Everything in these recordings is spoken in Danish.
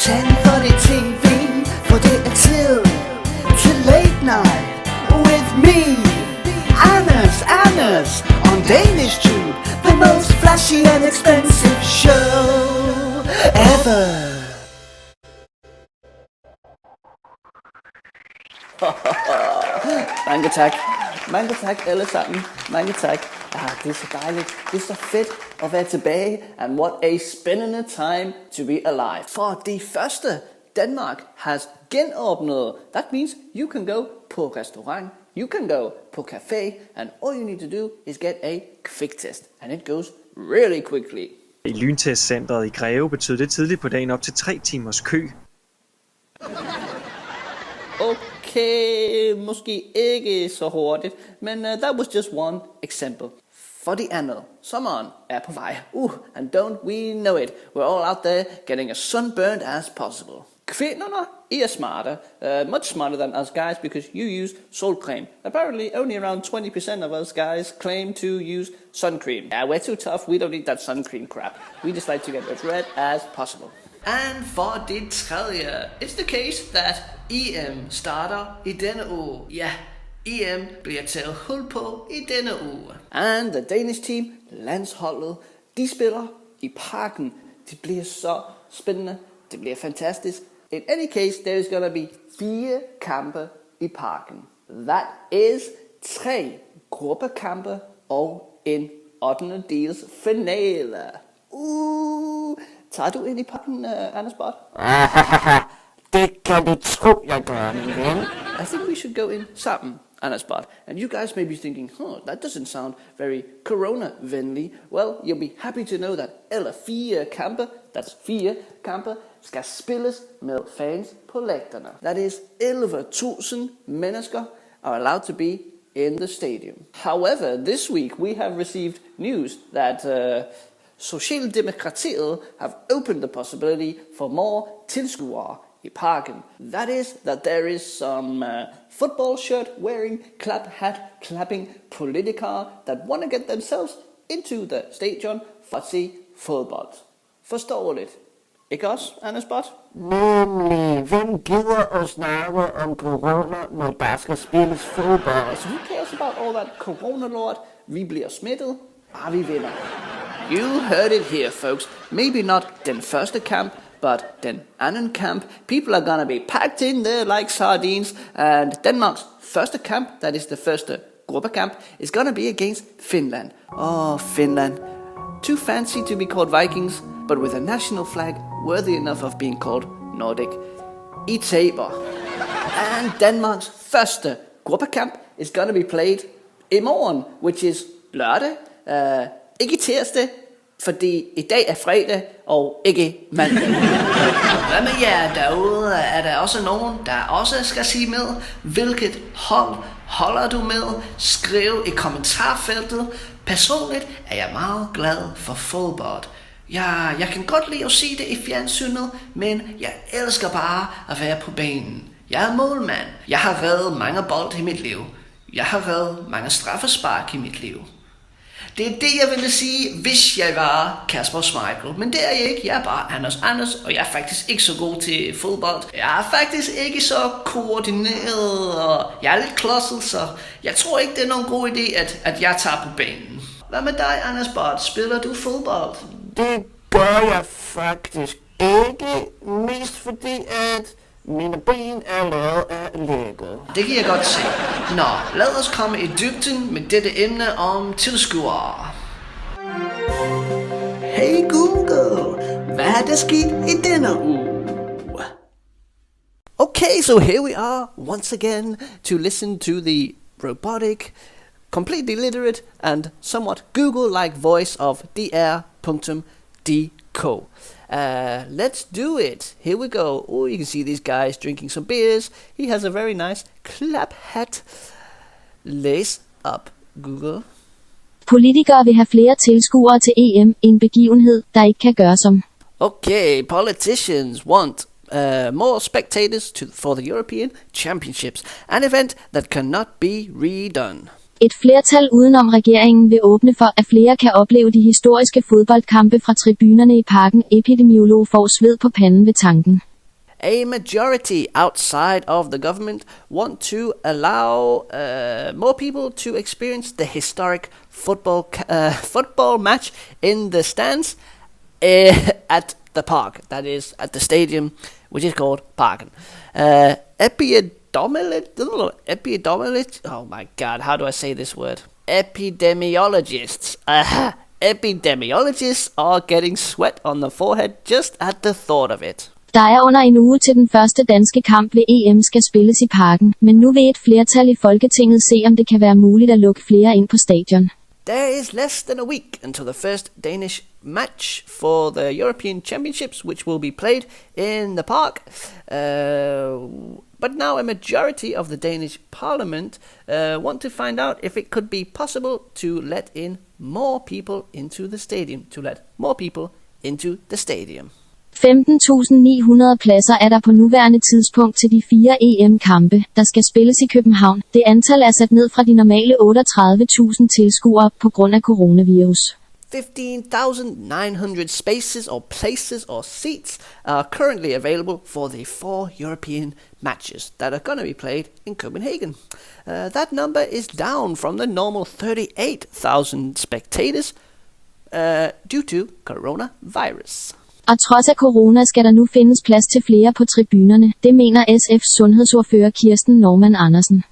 Tænd for det TV, for det er tid til Late Night with me, Anders, on DanishTube, the most flashy and expensive show ever. Mange tak alle sammen. Mange tak. Det er så dejligt. Det er så fedt at være tilbage. And what a spændende time to be alive. For det første, Danmark has genåbnet. That means you can go på restaurant, you can go på café, and all you need to do is get a quick test. And it goes really quickly. I lyntestcentret i Greve betød det tidligt på dagen op til 3 timers kø. Okay, måske ikke så hurtigt, men that was just one example. For det andet, sommeren er på vej. And don't we know it. We're all out there getting as sunburned as possible. Kvinderne, I er smarte, much smarter than us guys because you use solcreme. Apparently only around 20% of us guys claim to use sun cream. Yeah, we're too tough, we don't need that sun cream crap. We just like to get as red as possible. And for det tredje, it's the case that EM starter i denne uge. Ja, EM bliver taget hul på i denne uge. And the Danish team, landsholdet, de spiller i parken. Det bliver så spændende. Det bliver fantastisk. In any case, there is gonna be 4 kampe i parken. That is 3 gruppekampe og en 8. dels finale. Tager du ind i parken, Anders Bot? Det kan du tro, jeg gør, min ven. I think we should go in sammen, Anders Bot. And you guys may be thinking, that doesn't sound very corona-venlig. Well, you'll be happy to know that alle 4 kampe, that's 4 kampe, skal spilles med fans på lægterne. That is 11.000 mennesker are allowed to be in the stadium. However, this week we have received news that Socialdemokratiet have opened the possibility for more tilskuere i parken. That is that there is some football shirt wearing, clap hat clapping politikere that want to get themselves into the stadion for at se fodbold. Forståeligt. Ikke også, Anders Bot? Nemlig, hvem gider at snakke om corona, når der skal spilles fodbold? So who cares about all that corona-lort? Vi bliver smittet, bare vi vinder. You heard it here, folks. Maybe not den første kamp, but den anden kamp. People are gonna be packed in there like sardines. And Danmarks første kamp, that is the første gruppekamp, is gonna be against Finland. Finland. Too fancy to be called Vikings, but with a national flag worthy enough of being called Nordic. I taber. And Danmarks første gruppekamp is gonna be played i morgen, which is lørdag. Ikke tirsdag, fordi i dag er fredag, og ikke mandag. Hvad med jer derude? Er der også nogen, der også skal sige med? Hvilket hold holder du med? Skriv i kommentarfeltet. Personligt er jeg meget glad for fodbold. Jeg kan godt lide at sige det i fjernsynet, men jeg elsker bare at være på banen. Jeg er målmand. Jeg har reddet mange bold i mit liv. Jeg har reddet mange straffespark i mit liv. Det er det, jeg ville sige, hvis jeg var Kasper Schmeichel. Men det er jeg ikke. Jeg er bare Anders, og jeg er faktisk ikke så god til fodbold. Jeg er faktisk ikke så koordineret, og jeg er lidt klodset, så jeg tror ikke, det er nogen god idé, at jeg tager på banen. Hvad med dig, Anders Bot? Spiller du fodbold? Det gør jeg faktisk ikke, mest fordi at mine ben er lavet af Lego. Det kan jeg godt se. Nå, lad os komme i dybden med dette emne om tilskuere. Hey Google, hvad er der sket i denne uge? Okay, so here we are once again to listen to the robotic, completely literate and somewhat Google-like voice of dr.dk. Let's do it. Here we go. You can see these guys drinking some beers. He has a very nice clap hat. Lace up, Google. Politikere vil have flere tilskuere til EM, en begivenhed, der ikke kan gøres om. Okay, politicians want more spectators for the European Championships, an event that cannot be redone. Et flertal udenom regeringen vil åbne for, at flere kan opleve de historiske fodboldkampe fra tribunerne i parken. Epidemiolog får sved på panden ved tanken. a majority outside of the government want to allow more people to experience the historic football match in the stands at the park. That is at the stadium, which is called Parken. Epidemiologists. Oh my God, how do I say this word? Epidemiologists. Epidemiologists are getting sweat on the forehead just at the thought of it. Der er under en uge til den første danske kamp ved EM skal spilles i Parken, men nu vil et flertal i Folketinget se, om det kan være muligt at lukke flere ind på stadion. There is less than a week until the first Danish match for the European Championships, which will be played in the park. But now a majority of the Danish parliament want to find out if it could be possible to let in more people into the stadium. 15.900 pladser er der på nuværende tidspunkt til de 4 EM-kampe, der skal spilles i København. Det antal er sat ned fra de normale 38.000 tilskuere på grund af coronavirus. 15,900 spaces or places or seats are currently available for the 4 European matches that are going to be played in Copenhagen. That number is down from the normal 38,000 spectators due to coronavirus. Og trods af corona skal der nu findes plads til flere på tribunerne, det mener SF's sundhedsordfører Kirsten Normann Andersen.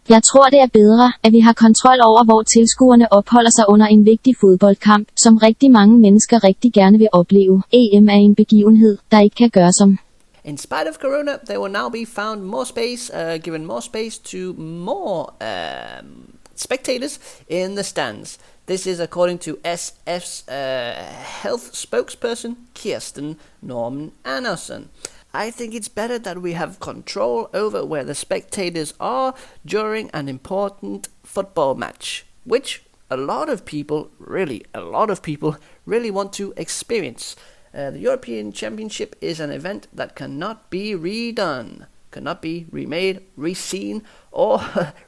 Jeg tror det er bedre, at vi har kontrol over hvor tilskuerne opholder sig under en vigtig fodboldkamp, som rigtig mange mennesker rigtig gerne vil opleve. EM er en begivenhed, der ikke kan gøres om. In spite of corona, there will now be found more space, given more space to more spectators in the stands. This is according to SF's health spokesperson, Kirsten Normann Andersen. I think it's better that we have control over where the spectators are during an important football match, which a lot of people really want to experience. The European Championship is an event that cannot be redone, cannot be remade, reseen, or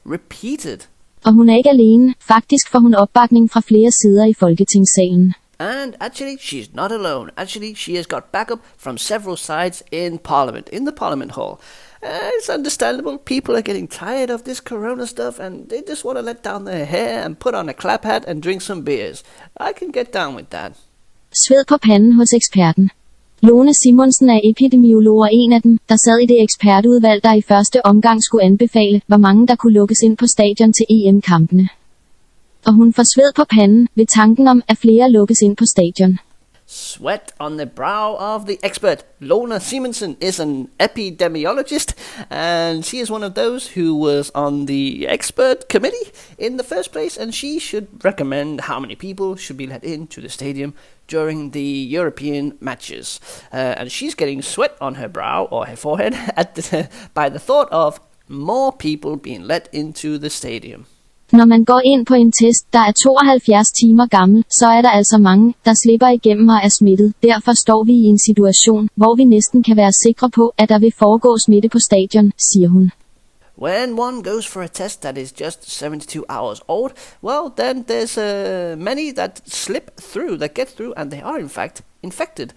repeated. Og hun er ikke alene. Faktisk får hun opbakning fra flere sider i Folketingssalen. And actually, she's not alone. Actually, she has got backup from several sides in Parliament, in the Parliament Hall. It's understandable. People are getting tired of this corona stuff and they just want to let down their hair and put on a clap hat and drink some beers. I can get down with that. Sved på panden hos eksperten. Lone Simonsen er epidemiolog og en af dem, der sad i det ekspertudvalg, der i første omgang skulle anbefale, hvor mange der kunne lukkes ind på stadion til EM-kampene. Og hun får sved på panden ved tanken om, at flere lukkes ind på stadion. Sweat on the brow of the expert. Lone Simonsen is an epidemiologist, and she is one of those who was on the expert committee in the first place, and she should recommend how many people should be let into the stadium during the European matches. And she's getting sweat on her brow or her forehead by the thought of more people being let into the stadium. Når man går ind på en test, der er 72 timer gammel, så er der altså mange, der slipper igennem og er smittet. Derfor står vi i en situation, hvor vi næsten kan være sikre på, at der vil foregå smitte på stadion, siger hun. When one goes for a test that is just 72 hours old, well, then there's many that slip through, that get through, and they are in fact infected.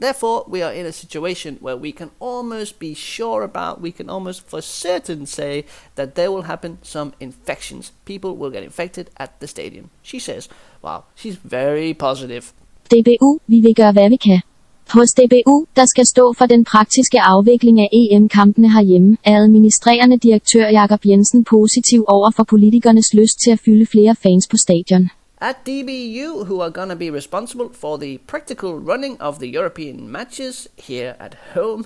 Therefore, we are in a situation where we can almost be sure about, we can almost for certain say that there will happen some infections. People will get infected at the stadium. She says, wow, she's very positive. DBU, vi vil gøre, hvad vi kan. Hos DBU, der skal stå for den praktiske afvikling af EM-kampene herhjemme, er administrerende direktør Jakob Jensen positiv over for politikernes lyst til at fylde flere fans på stadion. At DBU, who are going to be responsible for the practical running of the European matches here at home,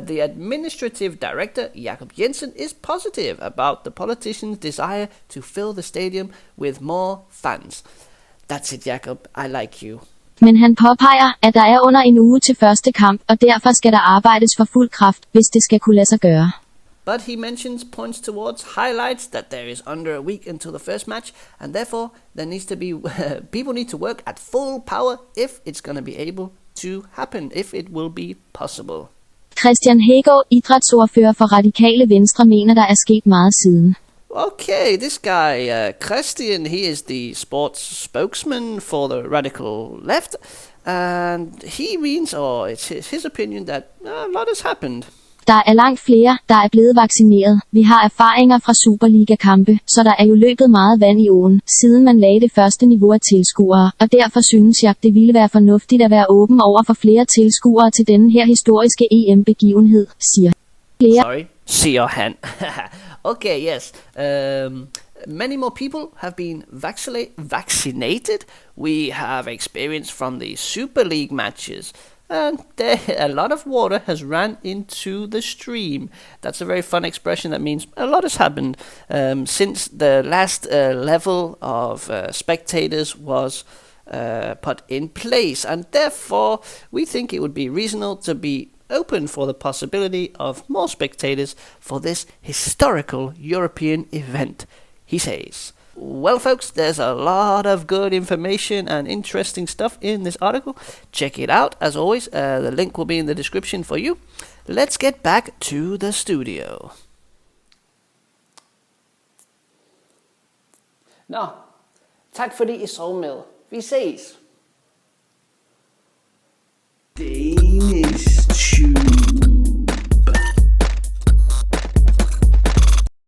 the administrative director, Jakob Jensen, is positive about the politicians' desire to fill the stadium with more fans. That's it, Jakob. I like you. Men han påpeger, at der er under en uge til første kamp, og derfor skal der arbejdes for fuld kraft, hvis det skal kunne lade sig gøre. But he points towards highlights that there is under a week until the first match, and therefore there needs to be people need to work at full power if it's going to be able to happen, if it will be possible. Christian Hægaard, idrætsordfører for Radikale Venstre, mener der er sket meget siden. Okay, this guy, Christian, he is the sports spokesman for the radical left, and he means, or it's his opinion, that a lot has happened. Der er langt flere, der er blevet vaccineret. Vi har erfaringer fra Superliga-kampe, så der er jo løbet meget vand i åen, siden man lagde det første niveau af tilskuere. Og derfor synes jeg, det ville være fornuftigt at være åben over for flere tilskuere til denne her historiske EM-begivenhed, siger Siger han. Okay, yes. Many more people have been vaccinated. We have experience from the Super League matches. And a lot of water has ran into the stream. That's a very fun expression that means a lot has happened since the last level of spectators was put in place. And therefore, we think it would be reasonable to be open for the possibility of more spectators for this historical European event, he says. Well, folks, there's a lot of good information and interesting stuff in this article. Check it out. As always, the link will be in the description for you. Let's get back to the studio. Nå, tak fordi I så med. Vi ses.